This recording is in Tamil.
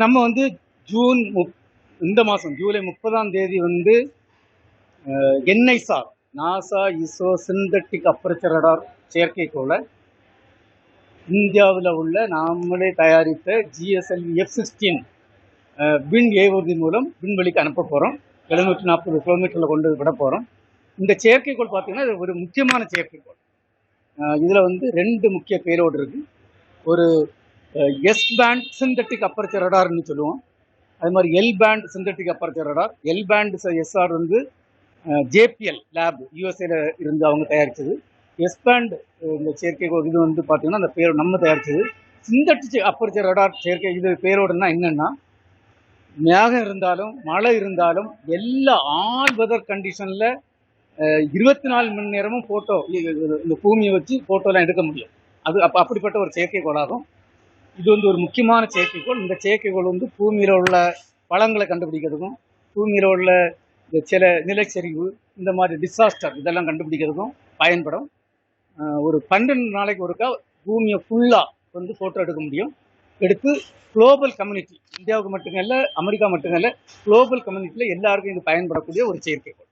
நம்ம வந்து இந்த மாதம் ஜூலை 30ஆம் தேதி வந்து NISAR NASA ISRO synthetic aperture radar செயற்கைக்கோளை இந்தியாவில் உள்ள நாமளே தயாரித்த GSLV F-16 விண் ஏவுறுதி மூலம் விண்வெளிக்கு அனுப்ப போகிறோம். 740 கிலோமீட்டரில் கொண்டு விட போகிறோம். இந்த செயற்கைக்கோள் பார்த்தீங்கன்னா இது ஒரு முக்கியமான செயற்கைக்கோள். இதில் வந்து 2 முக்கிய பேலோடு இருக்குது. ஒரு எஸ் பேண்ட் சிந்தட்டிக் அப்பர்ச்சர் ரடார்னு சொல்லுவோம். அது மாதிரி L band synthetic aperture radar. L band SR வந்து JPL லேப் USA இருந்து அவங்க தயாரித்தது. எஸ் பேண்ட் இந்த செயற்கைக்கோள் இது வந்து பார்த்தீங்கன்னா அந்த பேர் நம்ம தயாரித்தது. சிந்தட்டிக் அப்பர்ச்சர் ரடார் செயற்கை இது பேரோடுனா என்னென்னா, மேகம் இருந்தாலும் மழை இருந்தாலும் எல்லா ஆல் வெதர் கண்டிஷனில் 24 மணி நேரமும் ஃபோட்டோ இந்த பூமியை வச்சு ஃபோட்டோலாம் எடுக்க முடியும். அது அப்படிப்பட்ட ஒரு செயற்கைக்கோளாகும். இது வந்து ஒரு முக்கியமான செயற்கைக்கோள். இந்த செயற்கைக்கோள் வந்து பூமியில் உள்ள பழங்களை கண்டுபிடிக்கிறதுக்கும், பூமியில் உள்ள சில நிலச்சரிவு, இந்த மாதிரி டிசாஸ்டர் இதெல்லாம் கண்டுபிடிக்கிறதுக்கும் பயன்படும். ஒரு 12 நாளைக்கு ஒருக்கா பூமியை ஃபுல்லாக வந்து ஃபோட்டோ எடுக்க முடியும். எடுத்து குளோபல் கம்யூனிட்டி, இந்தியாவுக்கு மட்டுமல்ல, அமெரிக்கா மட்டுமல்ல, குளோபல் கம்யூனிட்டியில் எல்லாருக்கும் இது பயன்படக்கூடிய ஒரு செயற்கைக்கோள்.